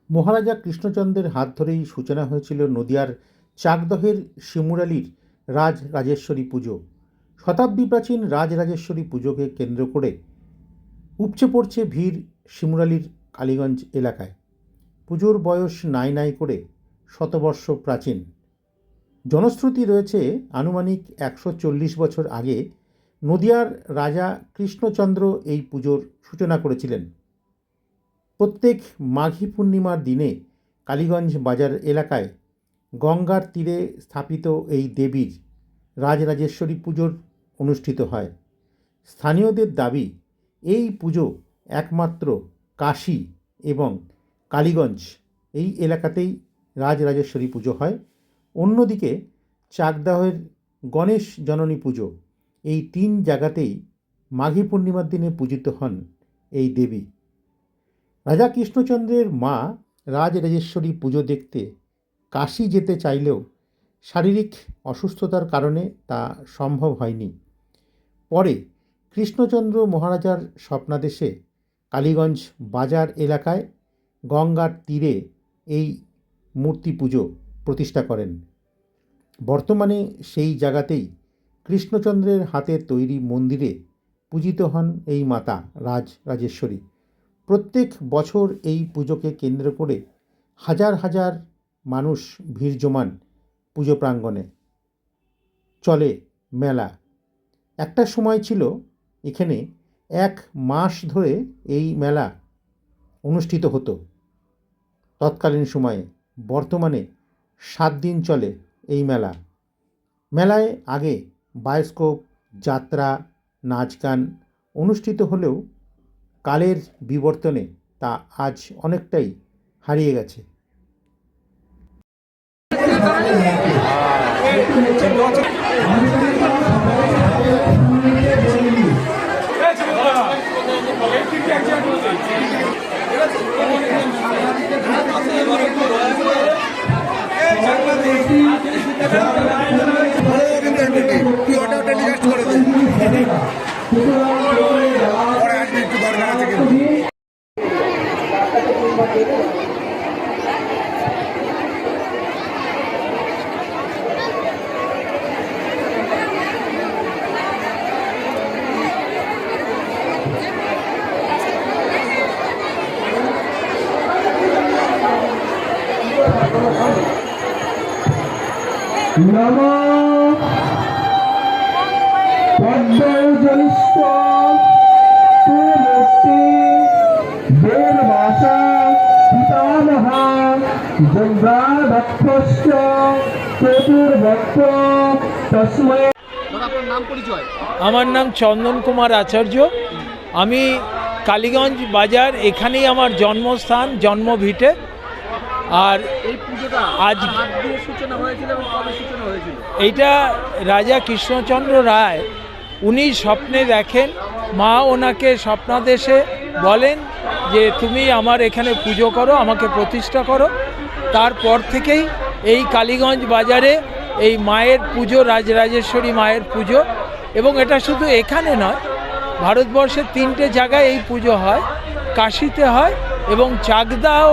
মহারাজা কৃষ্ণচন্দ্রের হাত ধরেই সূচনা হয়েছিল নদিয়ার চাকদহের শিমুরালির রাজরাজেশ্বরী পুজো। শতাব্দী প্রাচীন রাজরাজেশ্বরী পুজোকে কেন্দ্র করে উপচে পড়ছে ভিড় শিমুরালির কালীগঞ্জ এলাকায়। পুজোর বয়স নাই নাই করে শতবর্ষ প্রাচীন। জনশ্রুতি রয়েছে আনুমানিক 140 বছর আগে নদিয়ার রাজা কৃষ্ণচন্দ্র এই পুজোর সূচনা করেছিলেন। প্রত্যেক মাঘী পূর্ণিমার দিনে কালীগঞ্জ বাজার এলাকায় গঙ্গার তীরে স্থাপিত এই দেবীর রাজরাজেশ্বরী পুজোর অনুষ্ঠিত হয়। স্থানীয়দের দাবি, এই পুজো একমাত্র কাশী এবং কালীগঞ্জ এই এলাকাতেই রাজরাজেশ্বরী পুজো হয়। অন্যদিকে চাকদাহের গণেশ জননী পুজো, এই 3 জায়গাতেই মাঘী পূর্ণিমার দিনে পূজিত হন এই দেবী। রাজা কৃষ্ণচন্দ্রের মা রাজরাজেশ্বরী পুজো দেখতে কাশী যেতে চাইলেও শারীরিক অসুস্থতার কারণে তা সম্ভব হয়নি। পরে কৃষ্ণচন্দ্র মহারাজার স্বপ্নাদেশে কালীগঞ্জ বাজার এলাকায় গঙ্গার তীরে এই মূর্তি পুজো প্রতিষ্ঠা করেন। বর্তমানে সেই জায়গাতেই কৃষ্ণচন্দ্রের হাতে তৈরি মন্দিরে পূজিত হন এই মাতা রাজরাজেশ্বরী। প্রত্যেক বছর এই পুজোকে কেন্দ্র করে হাজার হাজার মানুষ ভিড় জমান পুজো প্রাঙ্গণে। চলে মেলা। একটা সময় ছিল এখানে 1 মাস ধরে এই মেলা অনুষ্ঠিত হতো তৎকালীন সময়ে। বর্তমানে 7 দিন চলে এই মেলা। মেলায় আগে বায়োস্কোপ, যাত্রা, নাচ গান অনুষ্ঠিত হলেও কালের বিবর্তনে তা আজ অনেকটাই হারিয়ে গেছে। নমো পদ্মজনিষ্ঠ সুমূর্তি বেদভাষা পিতামহা যজ্ঞাদক্ষস্য চতুর্ভক্ত তস্মৈ। আমার নাম চন্দন কুমার আচার্য। আমি কালীগঞ্জ বাজার, এখানেই আমার জন্মস্থান, জন্মভিটে। আর এই পুজোটা আজ দিয়ে সূচনা হয়েছিল এবং কবে সূচনা হয়েছিল? এইটা রাজা কৃষ্ণচন্দ্র রায়, উনি স্বপ্নে দেখেন, মা ওনাকে স্বপ্নাদেশে বলেন যে তুমি আমার এখানে পুজো করো, আমাকে প্রতিষ্ঠা করো। তারপর থেকেই এই কালীগঞ্জ বাজারে এই মায়ের পুজো, রাজরাজেশ্বরী মায়ের পুজো। এবং এটা শুধু এখানে নয়, ভারতবর্ষের 3টে জায়গায় এই পুজো হয়। কাশীতে হয় এবং চাকদাও,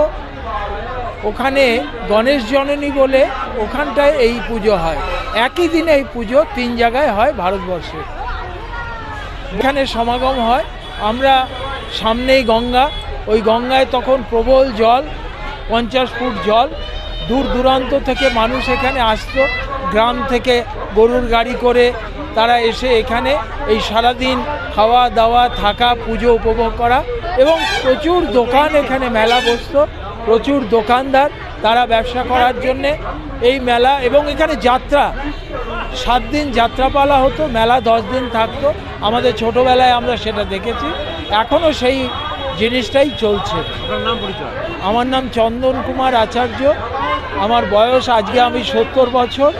ওখানে গণেশ জননী বলে ওখানটায় এই পুজো হয়। একই দিনে এই পুজো 3 জায়গায় হয় ভারতবর্ষে। এখানে সমাগম হয়। আমরা সামনেই গঙ্গা, ওই গঙ্গায় তখন প্রবল জল, 50 ফুট জল। দূর দূরান্ত থেকে মানুষ এখানে আসতো, গ্রাম থেকে গরুর গাড়ি করে তারা এসে এখানে এই সারাদিন খাওয়া দাওয়া, থাকা, পুজো উপভোগ করা। এবং প্রচুর দোকান, এখানে মেলা বসতো, প্রচুর দোকানদার, তারা ব্যবসা করার জন্যে এই মেলা। এবং এখানে যাত্রা, 7 দিন যাত্রাপালা হতো, মেলা 10 দিন থাকতো। আমাদের ছোটোবেলায় আমরা সেটা দেখেছি, এখনও সেই জিনিসটাই চলছে। আপনার নাম, পরিচয়? আমার নাম চন্দন কুমার আচার্য। আমার বয়স আজকে আমি 70 বছর।